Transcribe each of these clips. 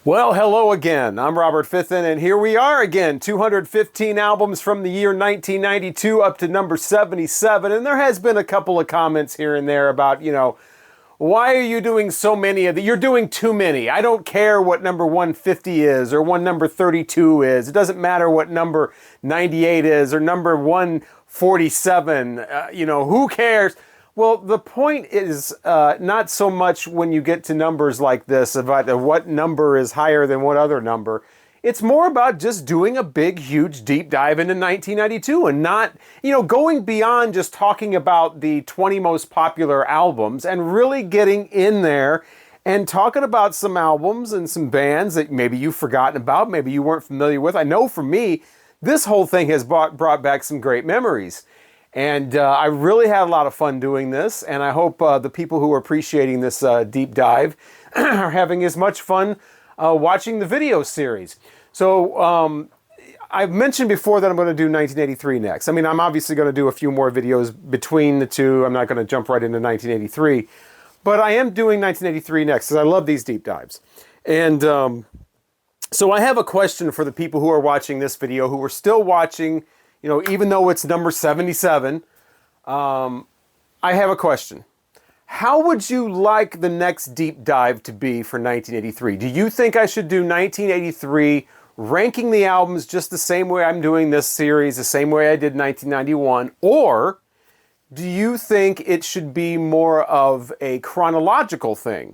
Well, hello again. I'm Robert Fithen, and here we are again. 215 albums from the year 1992 up to number 77. And there has been a couple of comments here and there about, why are you doing so many of the? You're doing too many. I don't care what number 150 is or what number 32 is. It doesn't matter what number 98 is or number 147. Who cares? Well, the point is not so much when you get to numbers like this about what number is higher than what other number. It's more about just doing a big, huge deep dive into 1992 and not, going beyond just talking about the 20 most popular albums and really getting in there and talking about some albums and some bands that maybe you've forgotten about, maybe you weren't familiar with. I know for me, this whole thing has brought back some great memories. And I really had a lot of fun doing this, and I hope the people who are appreciating this deep dive are having as much fun watching the video series. So I've mentioned before that I'm going to do 1983 next. I mean, I'm obviously going to do a few more videos between the two. I'm not going to jump right into 1983. But I am doing 1983 next because I love these deep dives. And so I have a question for the people who are watching this video, who are still watching, even though it's number 77, I have a question. How would you like the next deep dive to be for 1983? Do you think I should do 1983 ranking the albums just the same way I'm doing this series, the same way I did 1991? Or do you think it should be more of a chronological thing?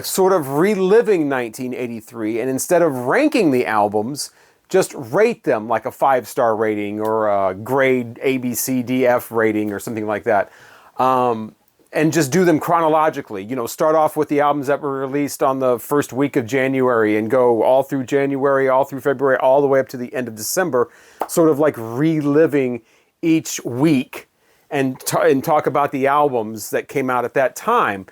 Sort of reliving 1983, and instead of ranking the albums, just rate them like a 5-star rating or a grade A, B, C, D, F rating or something like that. And just do them chronologically. Start off with the albums that were released on the first week of January and go all through January, all through February, all the way up to the end of December, sort of like reliving each week and talk about the albums that came out at that time.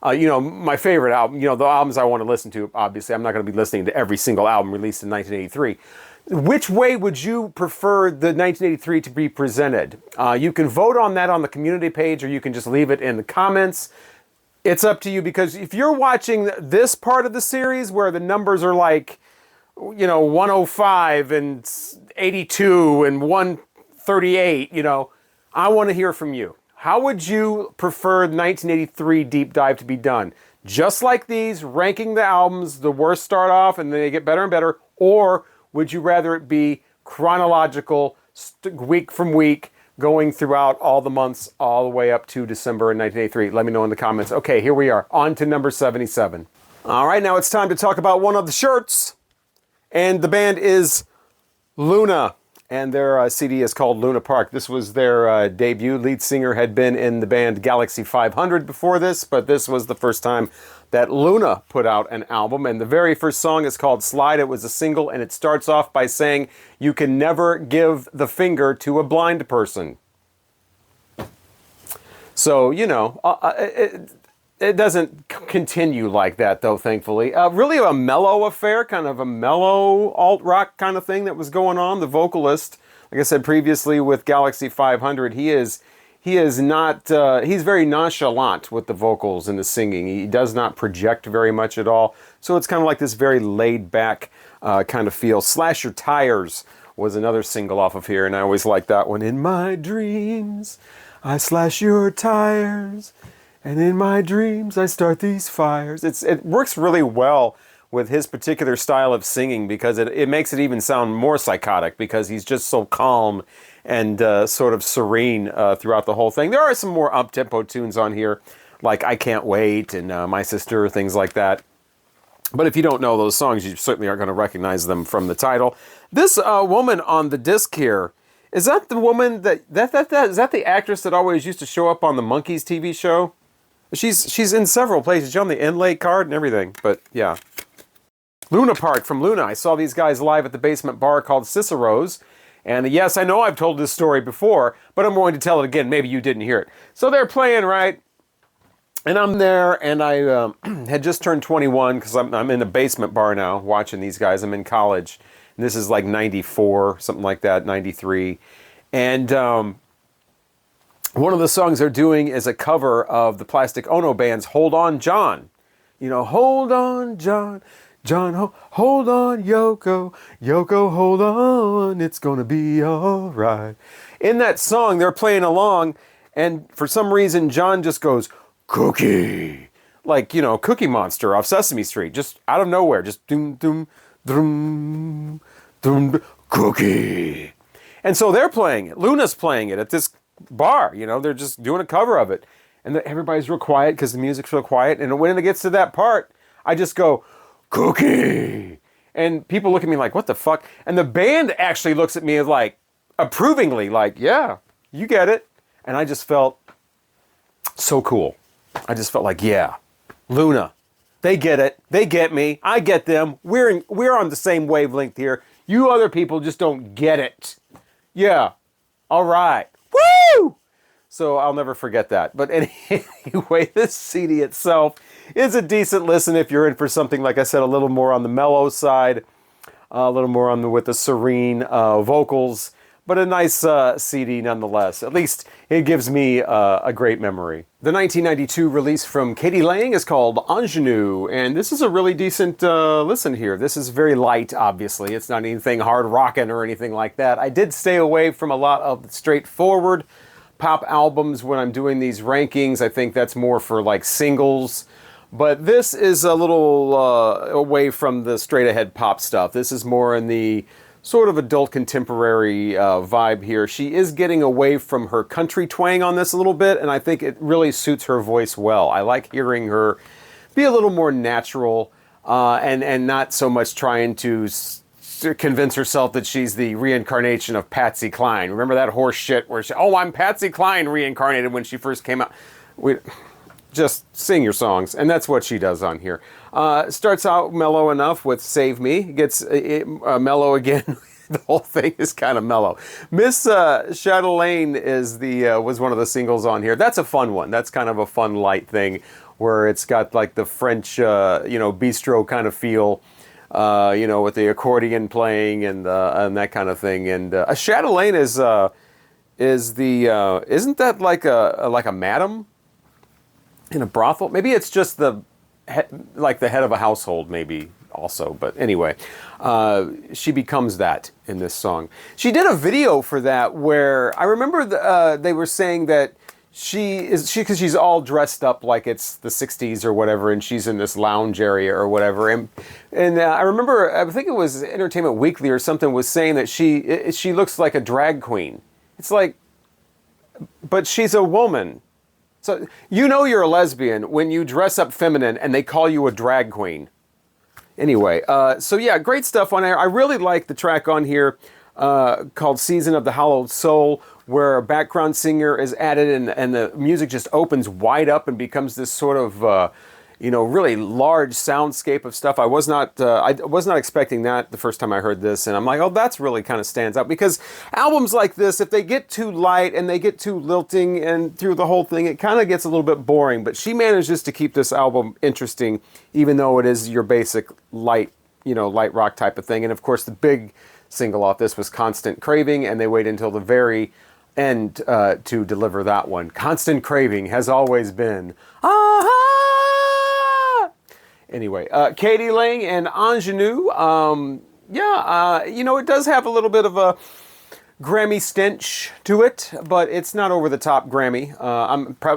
My favorite album, the albums I want to listen to, obviously, I'm not going to be listening to every single album released in 1983. Which way would you prefer the 1983 to be presented? You can vote on that on the community page, or you can just leave it in the comments. It's up to you, because if you're watching this part of the series where the numbers are like, 105 and 82 and 138, I want to hear from you. How would you prefer the 1983 deep dive to be done? Just like these, ranking the albums, the worst start off and then they get better and better, or would you rather it be chronological, week from week, going throughout all the months, all the way up to December in 1983? Let me know in the comments. Okay, here we are, on to number 77. All right, now it's time to talk about one of the shirts, and the band is Luna. And their CD is called Lunapark. This was their debut. Lead singer had been in the band Galaxy 500 before this, but this was the first time that Luna put out an album. And the very first song is called Slide. It was a single, and it starts off by saying, "You can never give the finger to a blind person." So, it doesn't continue like that, though, thankfully. Really a mellow affair, kind of a mellow alt-rock kind of thing that was going on. The vocalist, like I said previously with Galaxy 500, he's very nonchalant with the vocals and the singing. He does not project very much at all. So it's kind of like this very laid-back kind of feel. Slash Your Tires was another single off of here, and I always like that one. In my dreams, I slash your tires. And in my dreams, I start these fires. It works really well with his particular style of singing, because it makes it even sound more psychotic, because he's just so calm and sort of serene throughout the whole thing. There are some more up-tempo tunes on here, like I Can't Wait and My Sister, things like that. But if you don't know those songs, you certainly aren't going to recognize them from the title. This woman on the disc here, is that the woman is that the actress that always used to show up on the Monkees TV show? She's in several places. She's on the inlay card and everything, but yeah. Lunapark from Luna. I saw these guys live at the basement bar called Cicero's. And yes, I know I've told this story before, but I'm going to tell it again. Maybe you didn't hear it. So they're playing, right? And I'm there, and I had just turned 21, because I'm in a basement bar now watching these guys. I'm in college. And this is like 94, something like that, 93. And one of the songs they're doing is a cover of the Plastic Ono Band's Hold On John. Hold on, John. John, hold on, Yoko. Yoko, hold on. It's gonna be all right. In that song, they're playing along, and for some reason, John just goes, Cookie. Like, you know, Cookie Monster off Sesame Street. Just out of nowhere. Just doom, doom, doom, doom, Cookie. And so they're playing it. Luna's playing it at this bar. You know, they're just doing a cover of it. And everybody's real quiet because the music's real quiet. And when it gets to that part, I just go, Cookie. And people look at me like, what the fuck? And the band actually looks at me like, approvingly, like, yeah, you get it. And I just felt so cool. I just felt like, yeah, Luna, they get it. They get me. I get them. We're on the same wavelength here. You other people just don't get it. Yeah. All right. Woo! So I'll never forget that. But anyway, this CD itself is a decent listen if you're in for something, like I said, a little more on the mellow side, a little more with the serene vocals, but a nice CD nonetheless. At least it gives me a great memory. The 1992 release from Katie Lang is called Ingenue, and this is a really decent listen here. This is very light, obviously. It's not anything hard rockin' or anything like that. I did stay away from a lot of straightforward pop albums when I'm doing these rankings. I think that's more for like singles. But this is a little away from the straight-ahead pop stuff. This is more in the sort of adult contemporary vibe here. She is getting away from her country twang on this a little bit, and I think it really suits her voice well. I like hearing her be a little more natural and not so much trying to convince herself that she's the reincarnation of Patsy Cline. Remember that horse shit where oh, I'm Patsy Cline reincarnated when she first came out. Just sing your songs, and that's what she does on here. Starts out mellow enough with Save Me. Gets mellow again. The whole thing is kind of mellow. Miss Chatelaine is was one of the singles on here. That's a fun one. That's kind of a fun light thing where it's got like the French, bistro kind of feel. With the accordion playing and that kind of thing. And a chatelaine isn't that like a madam in a brothel? Maybe it's just the head of a household, maybe also. But anyway, she becomes that in this song. She did a video for that where I remember they were saying that because she's all dressed up like it's the 60s or whatever, and she's in this lounge area or whatever. And I remember, I think it was Entertainment Weekly or something was saying that she looks like a drag queen. It's like, but she's a woman. So you're a lesbian when you dress up feminine and they call you a drag queen. Anyway, so yeah, great stuff on there. I really like the track on here called Season of the Hallowed Soul, where a background singer is added and the music just opens wide up and becomes this sort of, really large soundscape of stuff. I was not expecting that the first time I heard this, and I'm like, oh, that's really kind of stands out, because albums like this, if they get too light and they get too lilting and through the whole thing, it kind of gets a little bit boring, but she manages to keep this album interesting, even though it is your basic light rock type of thing. And of course, the big single off this was Constant Craving, and they wait until the very end to deliver that one. Constant Craving has always been. Anyway, Katie Lang and Ingenue. It does have a little bit of a Grammy stench to it, but it's not over the top Grammy.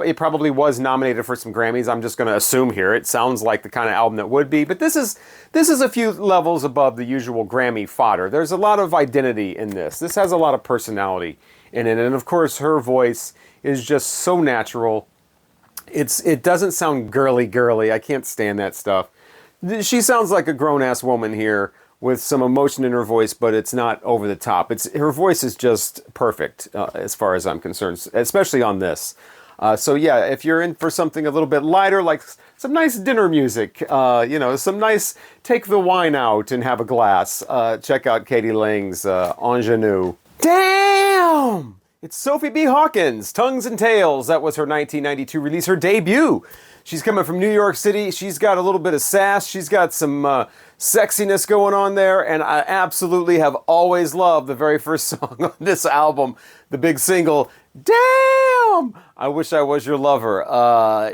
It probably was nominated for some Grammys. I'm just going to assume here. It sounds like the kind of album that would be, but this is a few levels above the usual Grammy fodder. There's a lot of identity in this. This has a lot of personality in it, and of course her voice is just so natural. It doesn't sound girly. I can't stand that stuff. She sounds like a grown-ass woman here with some emotion in her voice, but it's not over the top. Her voice is just perfect as far as I'm concerned, especially on this. So yeah, if you're in for something a little bit lighter, like some nice dinner music, some nice take the wine out and have a glass, check out Katie Lang's Ingenue. Damn! It's Sophie B. Hawkins, Tongues and Tails. That was her 1992 release, her debut. She's coming from New York City. She's got a little bit of sass. She's got some sexiness going on there, and I absolutely have always loved the very first song on this album, the big single, Damn! Damn! I Wish I Was Your Lover.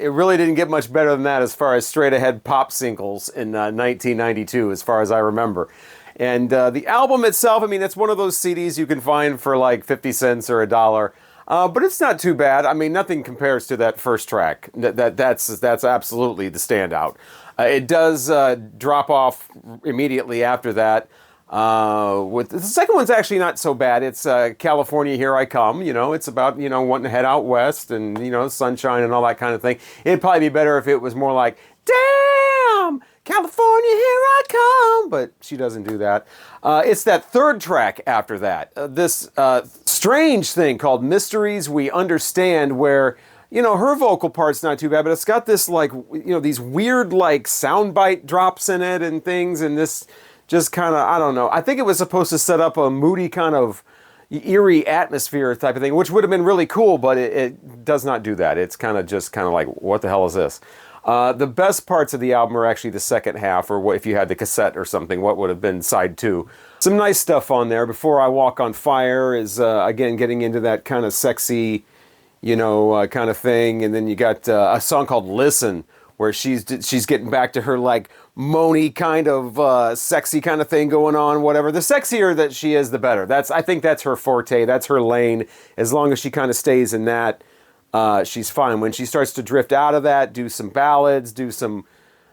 It really didn't get much better than that as far as straight-ahead pop singles in 1992, as far as I remember. And the album itself, I mean, it's one of those CDs you can find for like 50 cents or $1. But it's not too bad. I mean, nothing compares to that first track. That's absolutely the standout. It does drop off immediately after that. With the second one's actually not so bad. It's California, Here I Come. You know, it's about, you know, wanting to head out west and, you know, sunshine and all that kind of thing. It'd probably be better if it was more like, damn, California, here I come. But she doesn't do that. It's that third track after that. This strange thing called Mysteries We Understand, where, you know, her vocal part's not too bad, but it's got this, like, you know, these weird, like, soundbite drops in it and things, and this just kind of, I don't know. I think it was supposed to set up a moody kind of eerie atmosphere type of thing, which would have been really cool, but it does not do that. It's kind of just kind of like, what the hell is this? The best parts of the album are actually the second half, or what, if you had the cassette or something, what would have been side 2. Some nice stuff on there. Before I Walk on Fire is, again, getting into that kind of sexy, you know, kind of thing. And then you got a song called Listen, where she's getting back to her, like, moany kind of sexy kind of thing going on, whatever. The sexier that she is, the better. I think that's her forte. That's her lane. As long as she kind of stays in that, she's fine. When she starts to drift out of that, do some ballads, do some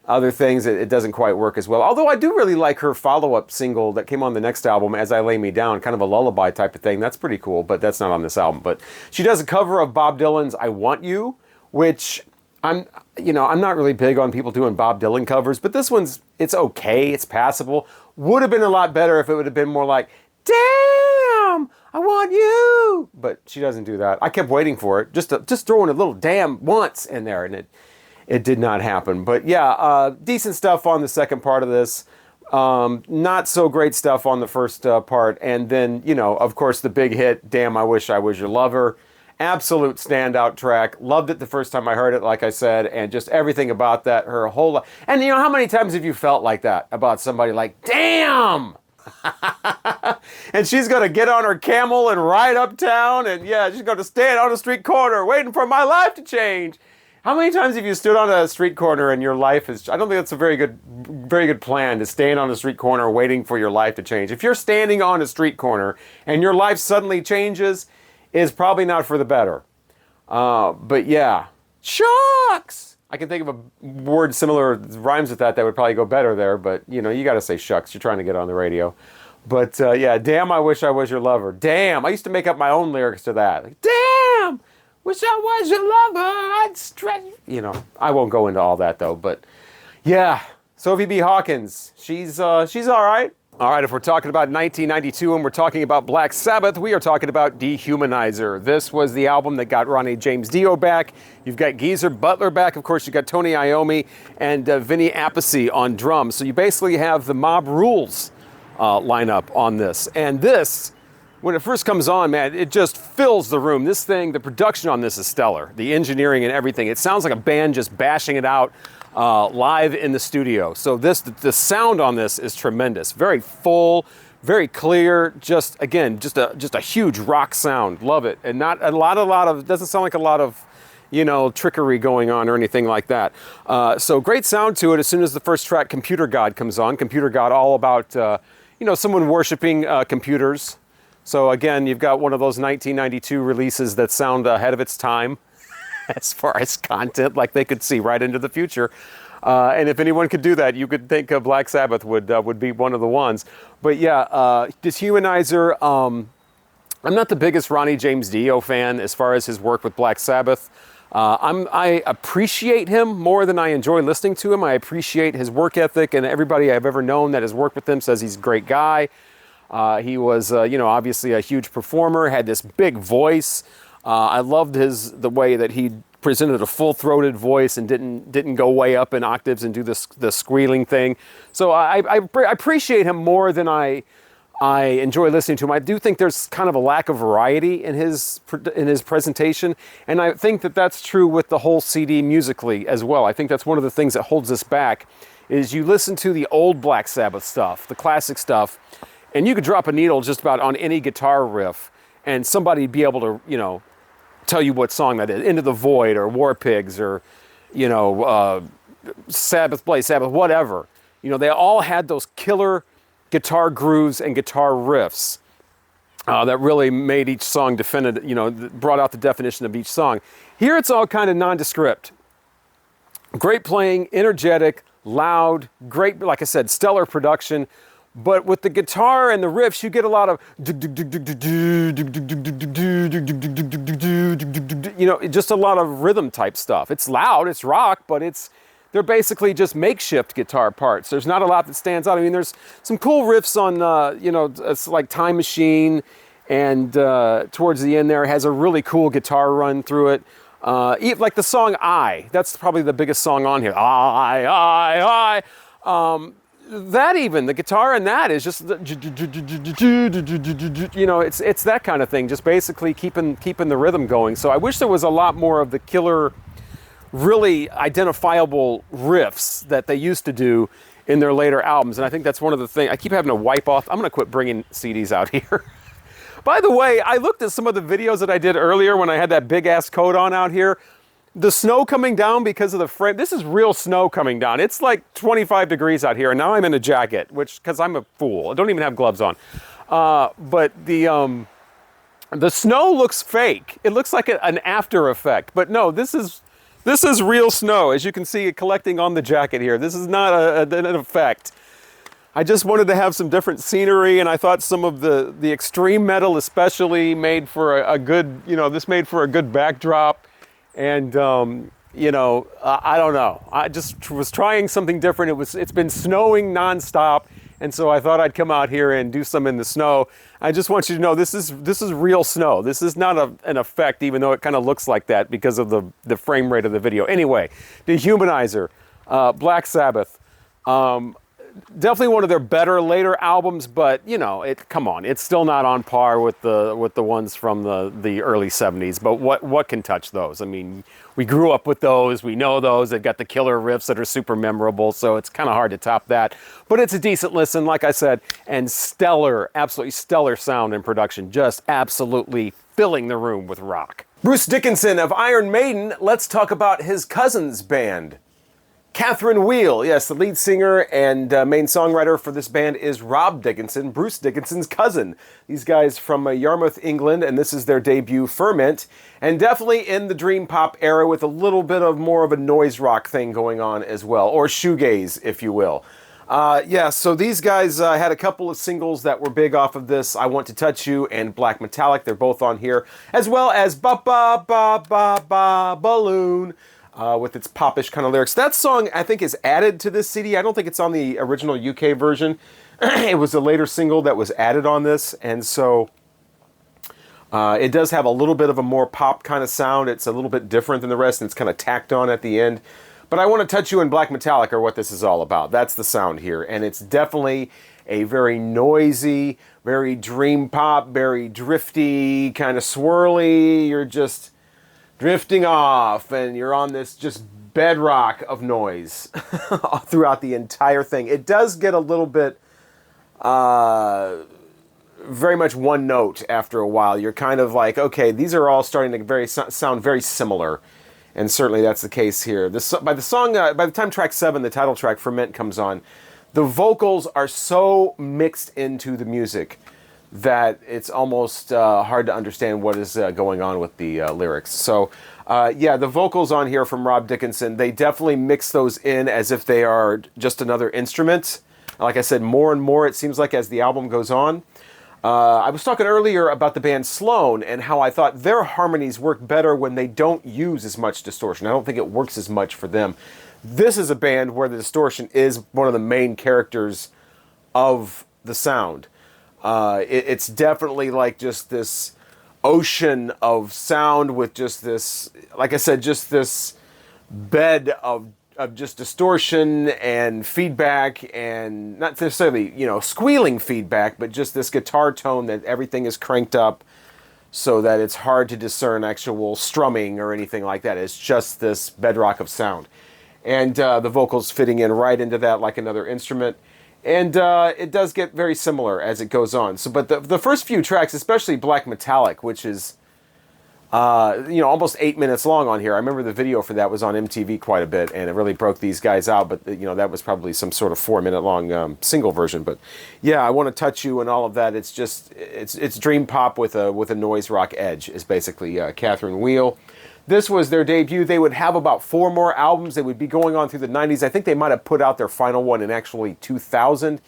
other things, it doesn't quite work as well. Although I do really like her follow-up single that came on the next album, As I Lay Me Down, kind of a lullaby type of thing. That's pretty cool, but that's not on this album. But she does a cover of Bob Dylan's I Want You, which I'm not really big on people doing Bob Dylan covers, but this one's, it's okay, it's passable. Would have been a lot better if it would have been more like, damn, I want you. But she doesn't do that. I kept waiting for it, just throwing a little damn once in there, and it did not happen. But yeah, decent stuff on the second part of this. Not so great stuff on the first part. And then, you know, of course, the big hit, Damn, I Wish I Was Your Lover. Absolute standout track. Loved it the first time I heard it, like I said, and just everything about that, her whole life. And you know, how many times have you felt like that about somebody, like, damn! And she's going to get on her camel and ride uptown, and yeah, she's going to stand on a street corner waiting for my life to change. How many times have you stood on a street corner and your life is... I don't think that's a very good plan, to stand on a street corner waiting for your life to change. If you're standing on a street corner and your life suddenly changes, is probably not for the better. But yeah, shucks! I can think of a word similar, rhymes with that would probably go better there, but you know, you gotta say shucks, you're trying to get on the radio. But yeah, damn, I wish I was your lover. Damn, I used to make up my own lyrics to that. Like, damn, wish I was your lover, I'd stretch. You know, I won't go into all that though, but yeah, Sophie B. Hawkins, she's all right. All right, if we're talking about 1992 and we're talking about Black Sabbath, we are talking about Dehumanizer. This was the album that got Ronnie James Dio back. You've got Geezer Butler back. Of course, you've got Tony Iommi and Vinny Appice on drums. So you basically have the Mob Rules lineup on this. And this, when it first comes on, man, it just fills the room. This thing, the production on this is stellar. The engineering and everything. It sounds like a band just bashing it out live in the studio. So the sound on this is tremendous. Very full, very clear. Just a huge rock sound. Love it. And not a lot of doesn't sound like a lot of, you know, trickery going on or anything like that. So great sound to it. As soon as the first track, Computer God, comes on. Computer God, all about you know, someone worshiping computers. So again, you've got one of those 1992 releases that sound ahead of its time. As far as content, like they could see right into the future. And if anyone could do that, you could think Black Sabbath would be one of the ones. But yeah, Dehumanizer, I'm not the biggest Ronnie James Dio fan as far as his work with Black Sabbath. I appreciate him more than I enjoy listening to him. I appreciate his work ethic, and everybody I've ever known that has worked with him says he's a great guy. He was, you know, obviously a huge performer, had this big voice. I loved the way that he presented a full-throated voice and didn't go way up in octaves and do the squealing thing. So I appreciate him more than I enjoy listening to him. I do think there's kind of a lack of variety in his presentation, and I think that that's true with the whole CD musically as well. I think that's one of the things that holds us back, is you listen to the old Black Sabbath stuff, the classic stuff, and you could drop a needle just about on any guitar riff, and somebody'd be able to, you know, tell you what song that is. Into the Void or War Pigs or, you know, Sabbath, Blaze Sabbath, whatever. You know, they all had those killer guitar grooves and guitar riffs that really made each song definitive, you know, brought out the definition of each song. Here it's all kind of nondescript. Great playing, energetic, loud, great, like I said, stellar production. But with the guitar and the riffs, you get a lot of, you know, just a lot of rhythm type stuff. It's loud, it's rock, but they're basically just makeshift guitar parts. There's not a lot that stands out. I mean, there's some cool riffs on, you know, it's like Time Machine, and towards the end there has a really cool guitar run through it. Like the song I, that's probably the biggest song on here. I. That even, the guitar in that is just, you know, it's that kind of thing, just basically keeping the rhythm going. So I wish there was a lot more of the killer, really identifiable riffs that they used to do in their later albums. And I think that's one of the things, I keep having to wipe off, I'm going to quit bringing CDs out here. By the way, I looked at some of the videos that I did earlier when I had that big ass coat on out here. The snow coming down because of the frame, this is real snow coming down. It's like 25 degrees out here, and now I'm in a jacket, because I'm a fool. I don't even have gloves on. But the snow looks fake. It looks like an after effect. But no, this is real snow, as you can see it collecting on the jacket here. This is not an effect. I just wanted to have some different scenery, and I thought some of the extreme metal especially made for a good, you know, this made for a good backdrop. And, you know, I don't know. I just was trying something different. It's been snowing nonstop, and so I thought I'd come out here and do some in the snow. I just want you to know this is real snow. This is not an effect, even though it kind of looks like that because of the frame rate of the video. Anyway, Dehumanizer, Black Sabbath. Definitely one of their better later albums, but you know, come on, it's still not on par with the ones from the early 70s. But what can touch those? I mean, we grew up with those, we know those. They've got the killer riffs that are super memorable, so it's kind of hard to top that. But it's a decent listen, like I said, and stellar, absolutely stellar sound and production, just absolutely filling the room with rock. Bruce Dickinson of Iron Maiden. Let's talk about his cousin's band. Catherine Wheel, yes, the lead singer and main songwriter for this band is Rob Dickinson, Bruce Dickinson's cousin. These guys from Yarmouth, England, and this is their debut, Ferment, and definitely in the dream pop era with a little bit of more of a noise rock thing going on as well, or shoegaze, if you will. Yeah, so these guys had a couple of singles that were big off of this, I Want to Touch You and Black Metallic. They're both on here, as well as Ba Ba Ba Ba Ba Balloon. With its popish kind of lyrics. That song, I think, is added to this CD. I don't think it's on the original UK version. It was a later single that was added on this, and so it does have a little bit of a more pop kind of sound. It's a little bit different than the rest, and it's kind of tacked on at the end. But I Want to Touch You in Black Metallic are what this is all about. That's the sound here, and it's definitely a very noisy, very dream pop, very drifty, kind of swirly. You're just drifting off, and you're on this just bedrock of noise throughout the entire thing. It does get a little bit very much one note after a while. You're kind of like, okay, these are all starting to sound very similar, and certainly that's the case here. By the time track 7, the title track, Ferment, comes on, the vocals are so mixed into the music that it's almost hard to understand what is going on with the lyrics. So, yeah, the vocals on here from Rob Dickinson, they definitely mix those in as if they are just another instrument. Like I said, more and more it seems like as the album goes on. I was talking earlier about the band Sloan and how I thought their harmonies work better when they don't use as much distortion. I don't think it works as much for them. This is a band where the distortion is one of the main characters of the sound. It's definitely like just this ocean of sound with just this, like I said, just this bed of just distortion and feedback, and not necessarily, you know, squealing feedback, but just this guitar tone that everything is cranked up so that it's hard to discern actual strumming or anything like that. It's just this bedrock of sound. And the vocals fitting in right into that like another instrument. And it does get very similar as it goes on. So, but the first few tracks, especially Black Metallic, which is You know, almost 8 minutes long on here. I remember the video for that was on MTV quite a bit, and it really broke these guys out. But you know, that was probably some sort of 4-minute long single version. But yeah, I Want to Touch You and all of that. It's just it's dream pop with a noise rock edge. Is basically Catherine Wheel. This was their debut. They would have about 4 more albums. They would be going on through the 90s. I think they might have put out their final one in actually 2000.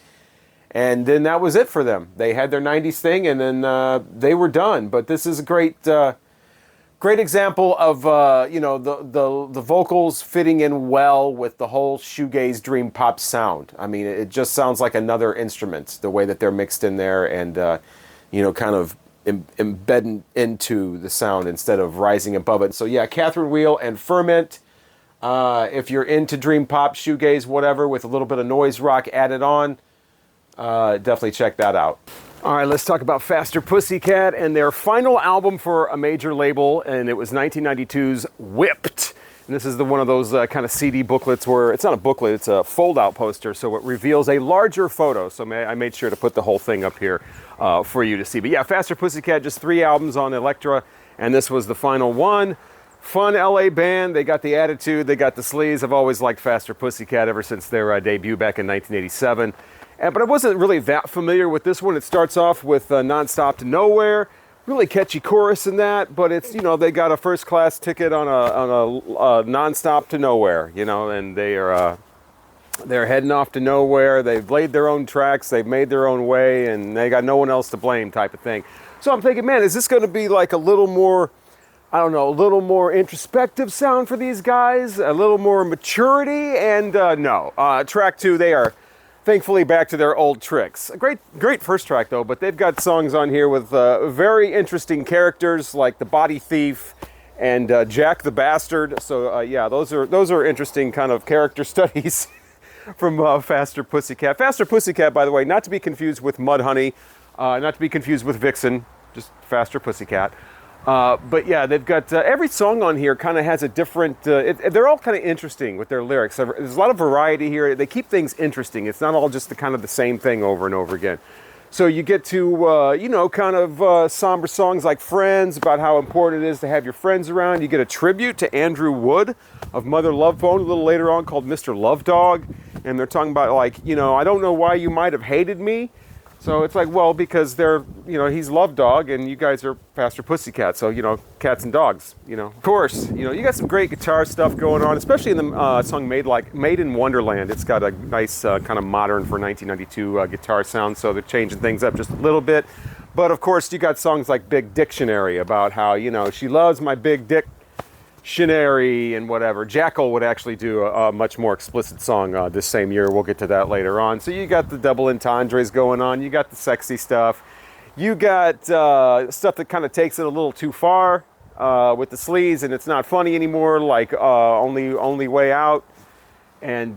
And then that was it for them. They had their 90s thing, and then they were done. But this is a great example of you know, the vocals fitting in well with the whole shoegaze dream pop sound. I mean, it just sounds like another instrument, the way that they're mixed in there, and you know, kind of embedding into the sound instead of rising above it. So yeah, Catherine Wheel and Ferment. If you're into dream pop, shoegaze, whatever, with a little bit of noise rock added on, definitely check that out. All right, let's talk about Faster Pussycat and their final album for a major label, and it was 1992's Whipped. And this is one of those kind of CD booklets where it's not a booklet, it's a fold-out poster, so it reveals a larger photo. So I made sure to put the whole thing up here for you to see. But yeah, Faster Pussycat, just 3 albums on Elektra, and this was the final one. Fun LA band, they got the attitude, they got the sleaze. I've always liked Faster Pussycat ever since their debut back in 1987. But I wasn't really that familiar with this one. It starts off with Nonstop to Nowhere. Really catchy chorus in that, but it's, you know, they got a first class ticket on a Nonstop to Nowhere, you know, and they're heading off to nowhere. They've laid their own tracks, they've made their own way, and they got no one else to blame type of thing. So I'm thinking, man, is this going to be like a little more, I don't know, a little more introspective sound for these guys, a little more maturity? And no, track 2, they are thankfully back to their old tricks. A great first track though, but they've got songs on here with very interesting characters like the Body Thief and Jack the Bastard. So yeah, those are interesting kind of character studies from Faster Pussycat. Faster Pussycat, by the way, not to be confused with Mudhoney, not to be confused with Vixen, just Faster Pussycat. But yeah, they've got every song on here kind of has a different, they're all kind of interesting with their lyrics. There's a lot of variety here. They keep things interesting. It's not all just the kind of the same thing over and over again. So you get to, you know, kind of somber songs like Friends, about how important it is to have your friends around. You get a tribute to Andrew Wood of Mother Love Bone a little later on called Mr. Love Dog. And they're talking about like, you know, I don't know why you might have hated me. So it's like, well, because they're, you know, he's Love Dog and you guys are Faster Pussycat. So, you know, cats and dogs, you know. Of course, you know, you got some great guitar stuff going on, especially in the song Made in Wonderland. It's got a nice kind of modern for 1992 guitar sound. So they're changing things up just a little bit. But of course, you got songs like Big Dictionary about how, you know, she loves my big dick. Shinary and whatever. Jackal would actually do a much more explicit song this same year. We'll get to that later on. So you got the double entendres going on. You got the sexy stuff. You got stuff that kind of takes it a little too far with the sleaze, and it's not funny anymore, like Only Way Out. And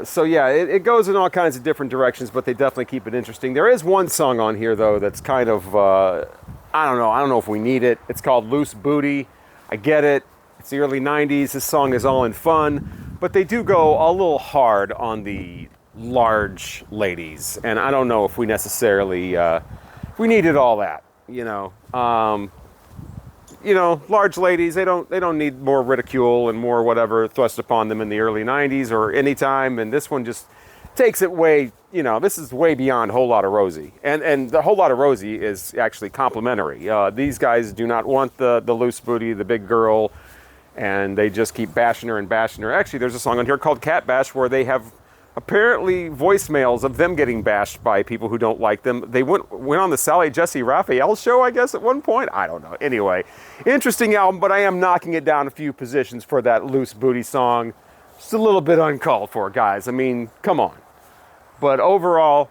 so yeah, it goes in all kinds of different directions, but they definitely keep it interesting. There is one song on here though that's kind of I don't know if we need it. It's called Loose Booty. I get it. It's the early 90s. This song is all in fun, but they do go a little hard on the large ladies, and I don't know if we necessarily we needed all that. You know, large ladies, they don't need more ridicule and more whatever thrust upon them in the early 90s or any time, and this one just takes it way, you know, this is way beyond Whole Lotta Rosie, and the Whole Lotta Rosie is actually complimentary. These guys do not want the loose booty, the big girl. And they just keep bashing her and bashing her. Actually, there's a song on here called Cat Bash where they have apparently voicemails of them getting bashed by people who don't like them. They went on the Sally Jesse Raphael show, I guess, at one point. I don't know. Anyway, interesting album, but I am knocking it down a few positions for that Loose Booty song. Just a little bit uncalled for, guys. I mean, come on. But overall,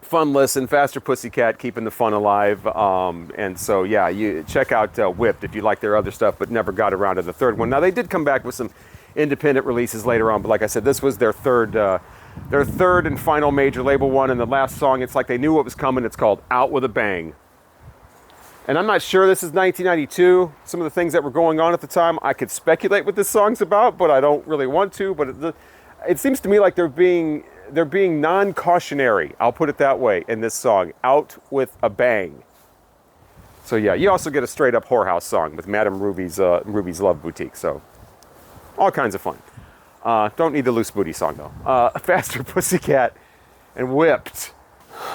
fun listen. Faster Pussycat, keeping the fun alive. And so, yeah, you check out Whipped if you like their other stuff, but never got around to the third one. Now, they did come back with some independent releases later on, but like I said, this was their third and final major label one. And the last song, it's like they knew what was coming. It's called Out With a Bang. And I'm not sure this is 1992. Some of the things that were going on at the time, I could speculate what this song's about, but I don't really want to. But it seems to me like they're being non-cautionary, I'll put it that way, in this song, Out With a Bang. So yeah, you also get a straight up whorehouse song with Madame Ruby's Love Boutique. So all kinds of fun. Don't need the Loose Booty song though. Faster Pussycat and Whipped.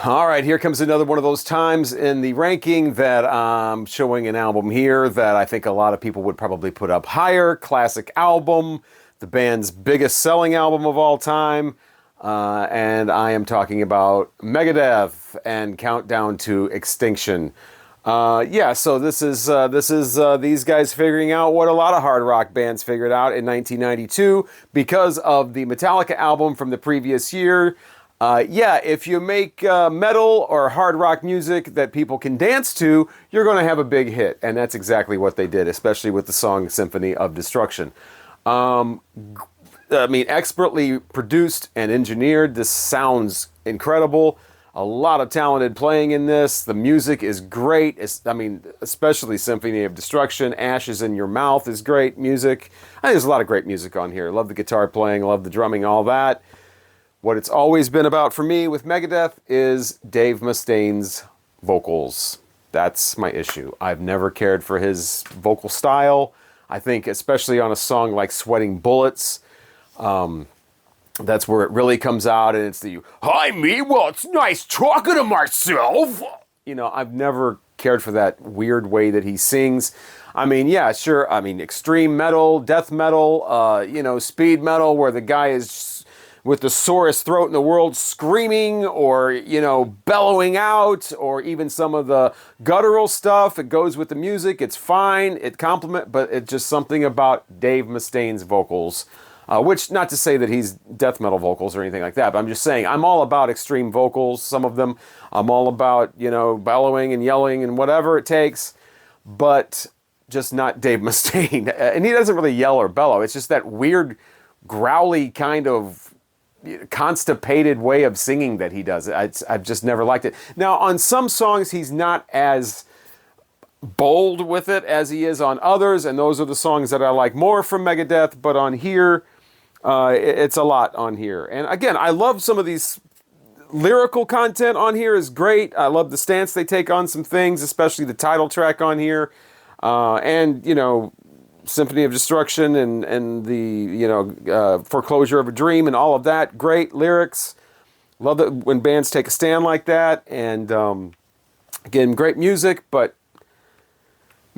All right, here comes another one of those times in the ranking that I'm showing an album here that I think a lot of people would probably put up higher. Classic album, the band's biggest selling album of all time. And I am talking about Megadeth and Countdown to Extinction. Yeah, so this is these guys figuring out what a lot of hard rock bands figured out in 1992 because of the Metallica album from the previous year. Yeah, if you make metal or hard rock music that people can dance to, you're going to have a big hit. And that's exactly what they did, especially with the song Symphony of Destruction. I mean, expertly produced and engineered. This sounds incredible. A lot of talented playing in this. The music is great. I mean, especially Symphony of Destruction. Ashes in Your Mouth is great music. I think there's a lot of great music on here. Love the guitar playing, love the drumming, all that. What it's always been about for me with Megadeth is Dave Mustaine's vocals. That's my issue. I've never cared for his vocal style. I think especially on a song like Sweating Bullets, that's where it really comes out, and it's the, hi me, well, it's nice talking to myself. You know, I've never cared for that weird way that he sings. I mean, yeah, sure, I mean, extreme metal, death metal, you know, speed metal, where the guy is with the sorest throat in the world screaming or, you know, bellowing out, or even some of the guttural stuff. It goes with the music. It's fine. It complements, but it's just something about Dave Mustaine's vocals. Which, not to say that he's death metal vocals or anything like that, but I'm just saying I'm all about extreme vocals, some of them. I'm all about, you know, bellowing and yelling and whatever it takes, but just not Dave Mustaine. And he doesn't really yell or bellow. It's just that weird, growly kind of constipated way of singing that he does. I've just never liked it. Now, on some songs, he's not as bold with it as he is on others, and those are the songs that I like more from Megadeth, but on here, it's a lot on here. And again, I love some of these lyrical content on here is great. I love the stance they take on some things, especially the title track on here. And, you know, Symphony of Destruction and the, you know, Foreclosure of a Dream and all of that. Great lyrics. Love it when bands take a stand like that. And, again, great music, but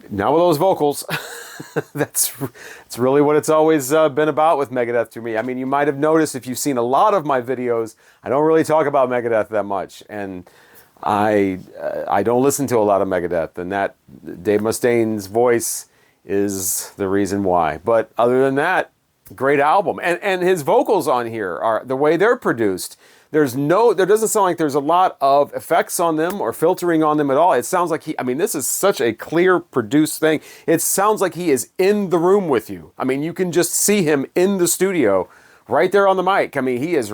now with those vocals, that's really what it's always been about with Megadeth to me. I mean, you might have noticed if you've seen a lot of my videos, I don't really talk about Megadeth that much, and I don't listen to a lot of Megadeth, and that Dave Mustaine's voice is the reason why. But other than that, great album, and his vocals on here are the way they're produced. There doesn't sound like there's a lot of effects on them or filtering on them at all. It sounds like I mean, this is such a clear produced thing. It sounds like he is in the room with you. I mean, you can just see him in the studio right there on the mic. I mean, he is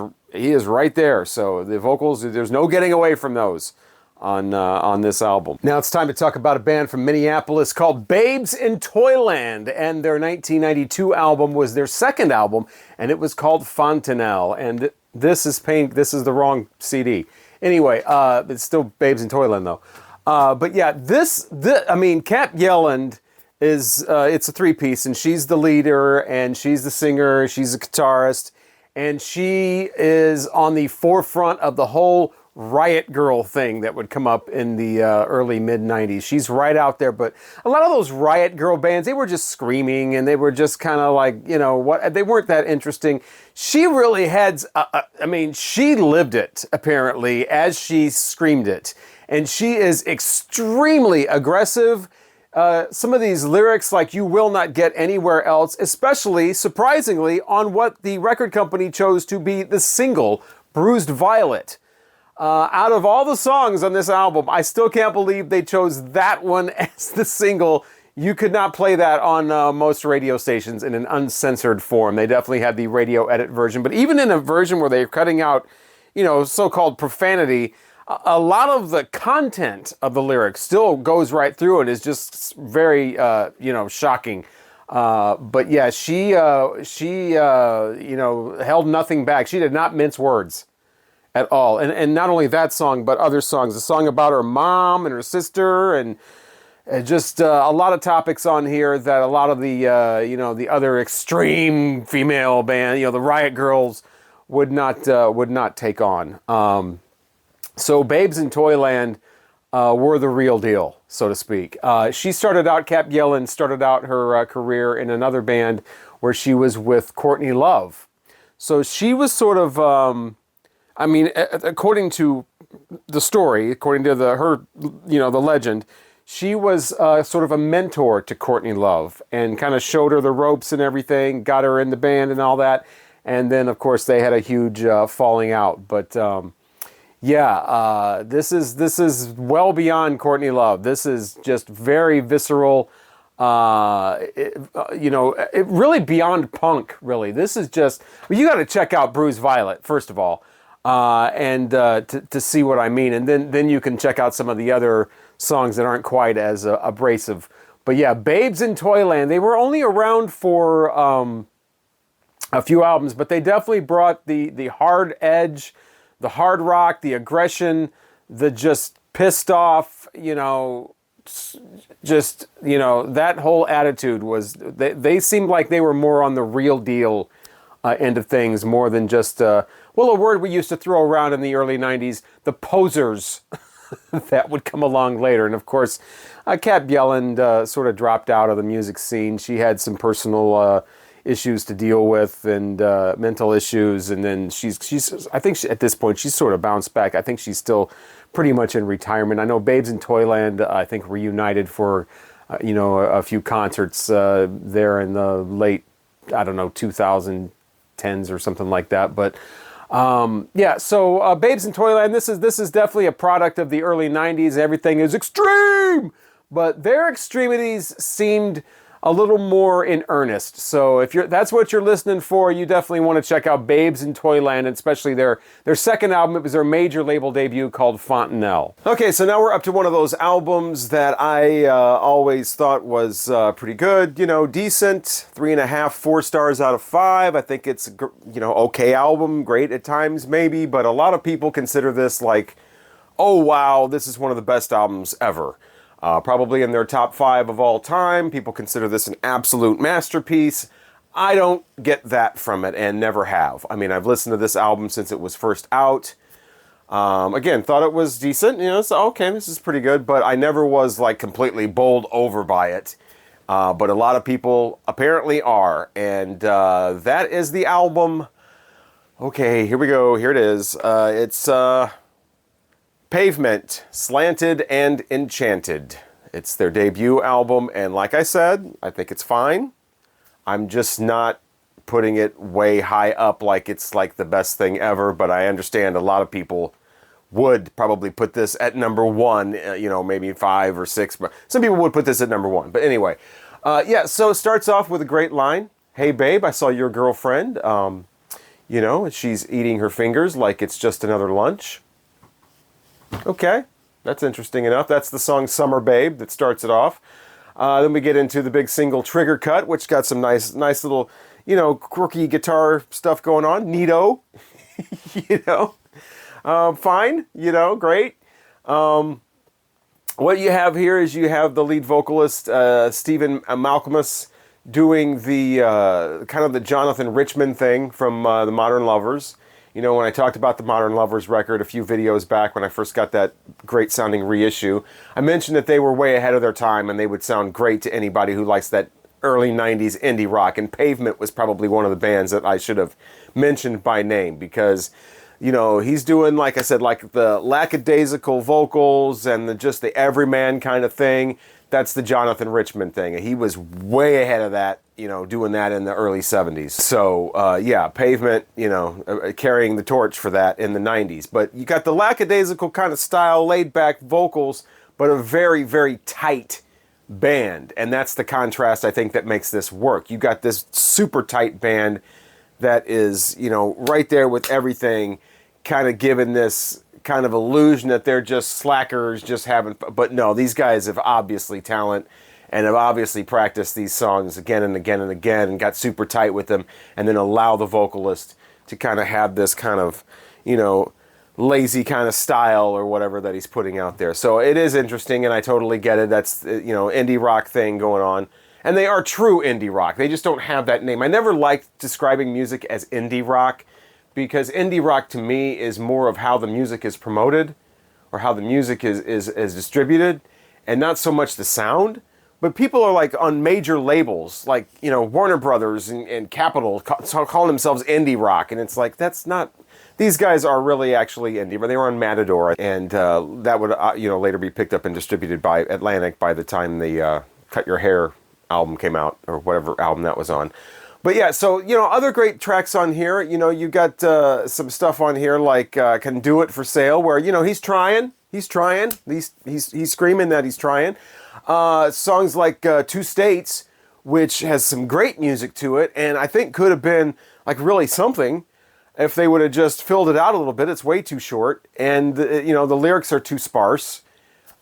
right there. So the vocals, there's no getting away from those on this album. Now it's time to talk about a band from Minneapolis called Babes in Toyland, and their 1992 album was their second album, and it was called Fontanelle. And this is the wrong CD. Anyway, it's still Babes in Toyland though. But yeah, I mean, Kat Yelland is, it's a three-piece, and she's the leader, and she's the singer, she's a guitarist, and she is on the forefront of the whole Riot Girl thing that would come up in the early mid-90s. She's right out there, but a lot of those Riot Girl bands, they were just screaming, and they were just kind of like, you know, what, they weren't that interesting. She really had, I mean, she lived it, apparently, as she screamed it. And she is extremely aggressive. Some of these lyrics, like, you will not get anywhere else, especially, surprisingly, on what the record company chose to be the single, Bruised Violet. Out of all the songs on this album, I still can't believe they chose that one as the single. You could not play that on most radio stations in an uncensored form. They definitely had the radio edit version, but even in a version where they're cutting out, you know, so-called profanity, a lot of the content of the lyrics still goes right through and is just very, you know, shocking. But yeah, she you know, held nothing back. She did not mince words at all. And not only that song, but other songs. A song about her mom and her sister, and just a lot of topics on here that a lot of the you know, the other extreme female band, you know, the Riot Girls would not take on. So Babes in Toyland were the real deal, so to speak. She started out, Kat Yellen started out her career in another band where she was with Courtney Love. So she was sort of, I mean, according to the story, according to her, you know, the legend, she was sort of a mentor to Courtney Love and kind of showed her the ropes and everything, got her in the band and all that. And then, of course, they had a huge falling out. But yeah, this is well beyond Courtney Love. This is just very visceral. You know, it really beyond punk. Really, this is just. Well, you got to check out Bruised Violet first of all, and to see what I mean, and then you can check out some of the other songs that aren't quite as abrasive. But yeah, Babes in Toyland. They were only around for a few albums, but they definitely brought the hard edge, the hard rock, the aggression, the just pissed off, you know, just, you know, that whole attitude was, they seemed like they were more on the real deal end of things, more than just, well, a word we used to throw around in the early 90s, the posers that would come along later. And of course, Kat Bjelland sort of dropped out of the music scene. She had some personal issues to deal with and mental issues, and then she's I think at this point she's sort of bounced back. I think she's still pretty much in retirement. I know Babes in Toyland I think reunited for you know, a few concerts there in the late, I don't know, 2010s or something like that. But yeah, so Babes in Toyland, this is definitely a product of the early 90s. Everything is extreme, but their extremities seemed a little more in earnest. So if that's what you're listening for, you definitely want to check out Babes in Toyland, especially their second album. It was their major label debut called Fontanelle. Okay, so now we're up to one of those albums that I always thought was pretty good, you know, decent, 3.5, 4 stars out of 5. I think it's, you know, okay album, great at times maybe, but a lot of people consider this like, oh wow, this is one of the best albums ever. Probably in their top 5 of all time. People consider this an absolute masterpiece. I don't get that from it and never have. I mean, I've listened to this album since it was first out. Again, thought it was decent. You know, so okay, this is pretty good, but I never was like completely bowled over by it. But a lot of people apparently are. And that is the album. Okay, here we go. Here it is. It's Pavement, Slanted and Enchanted. It's their debut album, and like I said, I think it's fine. I'm just not putting it way high up like it's like the best thing ever, but I understand a lot of people would probably put this at number 1, you know, maybe 5 or 6, but some people would put this at number 1. But anyway, yeah, so it starts off with a great line. Hey babe, I saw your girlfriend. You know, she's eating her fingers like it's just another lunch. Okay, that's interesting enough. That's the song Summer Babe that starts it off. Then we get into the big single Trigger Cut, which got some nice little, you know, quirky guitar stuff going on. Neato, you know. Fine, you know, great. What you have here is you have the lead vocalist, Stephen Malcolmus, doing the kind of the Jonathan Richman thing from the Modern Lovers. You know, when I talked about the Modern Lovers record a few videos back when I first got that great sounding reissue, I mentioned that they were way ahead of their time and they would sound great to anybody who likes that early 90s indie rock. And Pavement was probably one of the bands that I should have mentioned by name because, you know, he's doing, like I said, like the lackadaisical vocals and just the everyman kind of thing. That's the Jonathan Richman thing. He was way ahead of that, you know, doing that in the early 70s. So, yeah, Pavement, you know, carrying the torch for that in the 90s. But you got the lackadaisical kind of style, laid-back vocals, but a very, very tight band. And that's the contrast, I think, that makes this work. You got this super tight band that is, you know, right there with everything, kind of giving this kind of illusion that they're just slackers, just having, but no, these guys have obviously talent and have obviously practiced these songs again and again and again and got super tight with them, and then allow the vocalist to kind of have this kind of, you know, lazy kind of style or whatever that he's putting out there. So it is interesting, and I totally get it. That's, you know, indie rock thing going on. And they are true indie rock. They just don't have that name. I never liked describing music as indie rock, because indie rock to me is more of how the music is promoted or how the music is distributed, and not so much the sound. But people are like on major labels, like, you know, Warner Brothers and Capitol, calling themselves indie rock, and it's like, that's not. These guys are really actually indie, but they were on Matador, and that would you know, later be picked up and distributed by Atlantic by the time the Cut Your Hair album came out, or whatever album that was on. But yeah, so, you know, other great tracks on here. You know, you got some stuff on here like Can Do It for Sale, where, you know, he's trying, he's screaming that he's trying. Songs like Two States, which has some great music to it, and I think could have been like really something if they would have just filled it out a little bit. It's way too short, and you know, the lyrics are too sparse.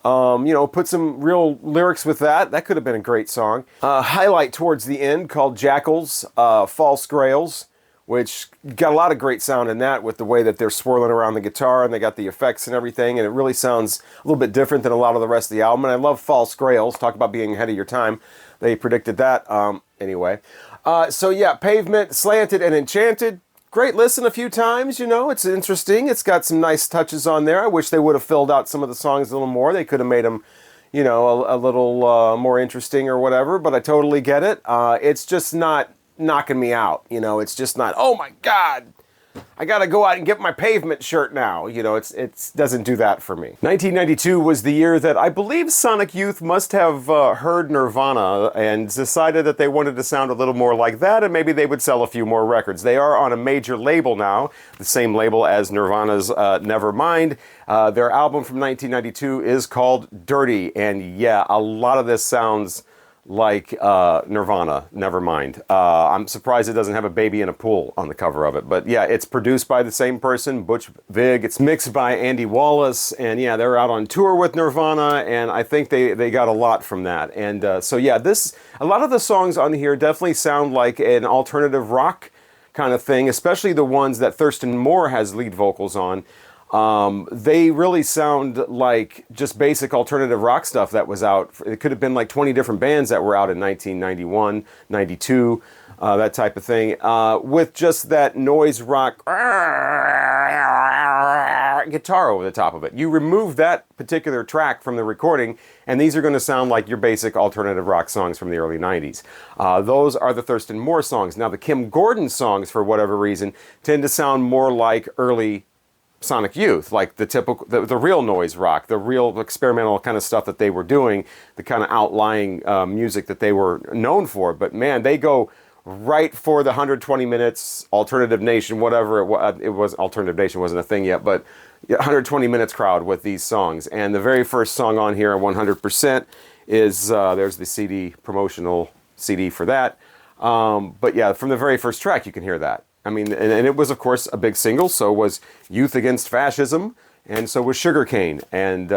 You know, put some real lyrics with that. That could have been a great song. Highlight towards the end called Jackals, False Grails, which got a lot of great sound in that with the way that they're swirling around the guitar, and they got the effects and everything, and it really sounds a little bit different than a lot of the rest of the album. And I love False Grails. Talk about being ahead of your time. They predicted that. Anyway. So yeah, Pavement, Slanted, and Enchanted. Great listen a few times, you know, it's interesting. It's got some nice touches on there. I wish they would have filled out some of the songs a little more. They could have made them, you know, a little more interesting or whatever, but I totally get it. It's just not knocking me out, you know, it's just not, oh my God, I gotta go out and get my Pavement shirt now. You know, it doesn't do that for me. 1992 was the year that I believe Sonic Youth must have heard Nirvana and decided that they wanted to sound a little more like that, and maybe they would sell a few more records. They are on a major label now, the same label as Nirvana's Nevermind. Their album from 1992 is called Dirty, and yeah, a lot of this sounds like Nirvana, Nevermind. I'm surprised it doesn't have a baby in a pool on the cover of it. But yeah, it's produced by the same person, Butch Vig. It's mixed by Andy Wallace. And yeah, they're out on tour with Nirvana, and I think they got a lot from that. And so yeah, a lot of the songs on here definitely sound like an alternative rock kind of thing, especially the ones that Thurston Moore has lead vocals on. They really sound like just basic alternative rock stuff that was out. It could have been like 20 different bands that were out in 1991, 92, that type of thing, with just that noise rock guitar over the top of it. You remove that particular track from the recording, and these are going to sound like your basic alternative rock songs from the early 90s. Those are the Thurston Moore songs. Now, the Kim Gordon songs, for whatever reason, tend to sound more like early Sonic Youth, like the typical, the real noise rock, the real experimental kind of stuff that they were doing, the kind of outlying music that they were known for. But man, they go right for the 120 minutes, Alternative Nation, whatever it was. Alternative Nation wasn't a thing yet, but 120 minutes crowd with these songs. And the very first song on here, 100%, is, there's the CD, promotional CD for that. But yeah, from the very first track, you can hear that. I mean, and it was, of course, a big single. So was Youth Against Fascism, and so was Sugarcane. And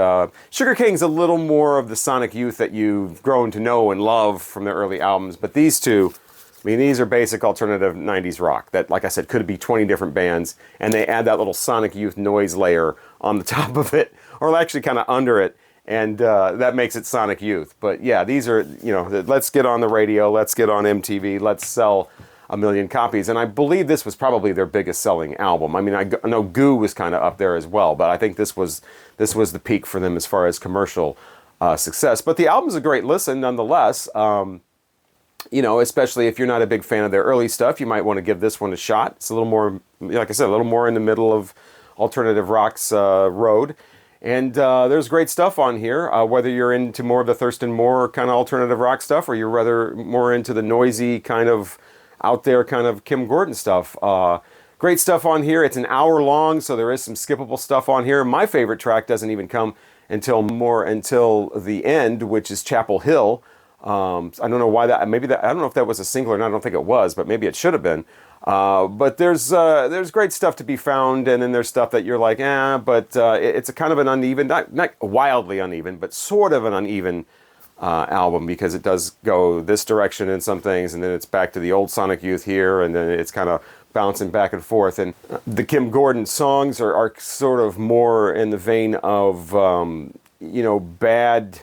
Sugarcane's a little more of the Sonic Youth that you've grown to know and love from the early albums. But these two, I mean, these are basic alternative 90s rock that, like I said, could be 20 different bands, and they add that little Sonic Youth noise layer on the top of it, or actually kind of under it, and that makes it Sonic Youth. But yeah, these are, you know, let's get on the radio, let's get on MTV, let's sell 1 million copies. And I believe this was probably their biggest selling album. I mean, I know Goo was kind of up there as well, but I think this was the peak for them as far as commercial success. But the album's a great listen nonetheless. You know, especially if you're not a big fan of their early stuff, you might want to give this one a shot. It's a little more, like I said, a little more in the middle of alternative rock's road. And there's great stuff on here, whether you're into more of the Thurston Moore kind of alternative rock stuff, or you're rather more into the noisy kind of out there kind of Kim Gordon stuff. Great stuff on here. It's an hour long, so there is some skippable stuff on here. My favorite track doesn't even come until the end, which is Chapel Hill. I don't know why that, maybe that, I don't know if that was a single or not. I don't think it was, but maybe it should have been. But there's great stuff to be found, and then there's stuff that you're like, but it's a kind of an uneven, not wildly uneven, but sort of an uneven album, because it does go this direction in some things, and then it's back to the old Sonic Youth here, and then it's kind of bouncing back and forth. And the Kim Gordon songs are sort of more in the vein of, you know, bad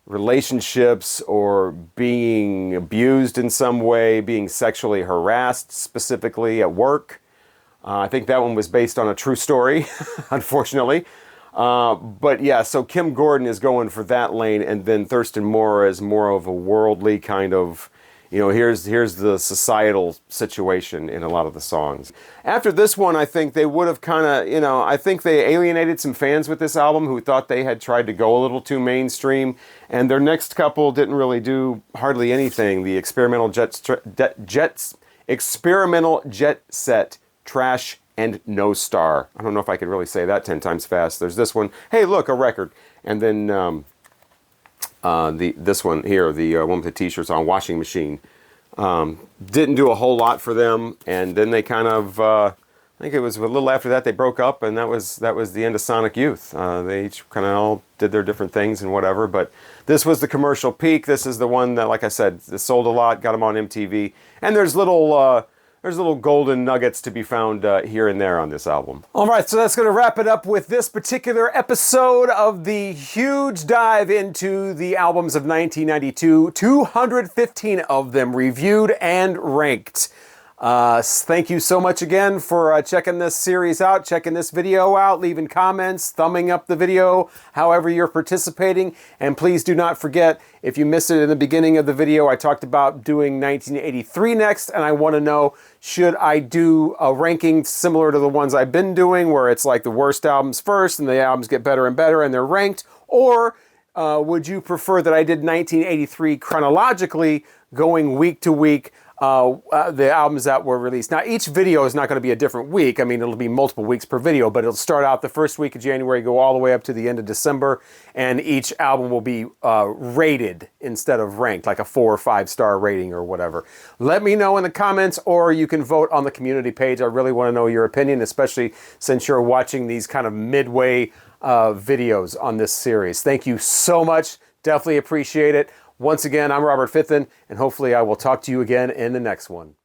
relationships or being abused in some way, being sexually harassed specifically at work. I think that one was based on a true story, unfortunately. But yeah, so Kim Gordon is going for that lane, and then Thurston Moore is more of a worldly kind of, you know, here's the societal situation in a lot of the songs. After this one, I think they would have kind of, you know, I think they alienated some fans with this album who thought they had tried to go a little too mainstream, and their next couple didn't really do hardly anything. The Experimental Jet Set, Trash, and No Star. I don't know if I could really say that 10 times fast. There's this one, hey look, a record. And then this one here, the one with the t-shirts on, Washing Machine. Didn't do a whole lot for them, and then they kind of, I think it was a little after that they broke up, and that was the end of Sonic Youth. They each kind of all did their different things and whatever, but this was the commercial peak. This is the one that, like I said, this sold a lot, got them on MTV, and there's little golden nuggets to be found here and there on this album. All right, so that's going to wrap it up with this particular episode of the huge dive into the albums of 1992. 215 of them reviewed and ranked. Thank you so much again for checking this series out, checking this video out, leaving comments, thumbing up the video, however you're participating. And please do not forget, if you missed it in the beginning of the video, I talked about doing 1983 next, and I want to know, should I do a ranking similar to the ones I've been doing, where it's like the worst albums first and the albums get better and better and they're ranked, or would you prefer that I did 1983 chronologically, going week to week, the albums that were released. Now, each video is not going to be a different week. I mean, it'll be multiple weeks per video, but it'll start out the first week of January, go all the way up to the end of December, and each album will be rated instead of ranked, like a 4 or 5 star rating or whatever. Let me know in the comments, or you can vote on the community page. I really want to know your opinion, especially since you're watching these kind of midway videos on this series. Thank you so much. Definitely appreciate it. Once again, I'm Robert Fithen, and hopefully I will talk to you again in the next one.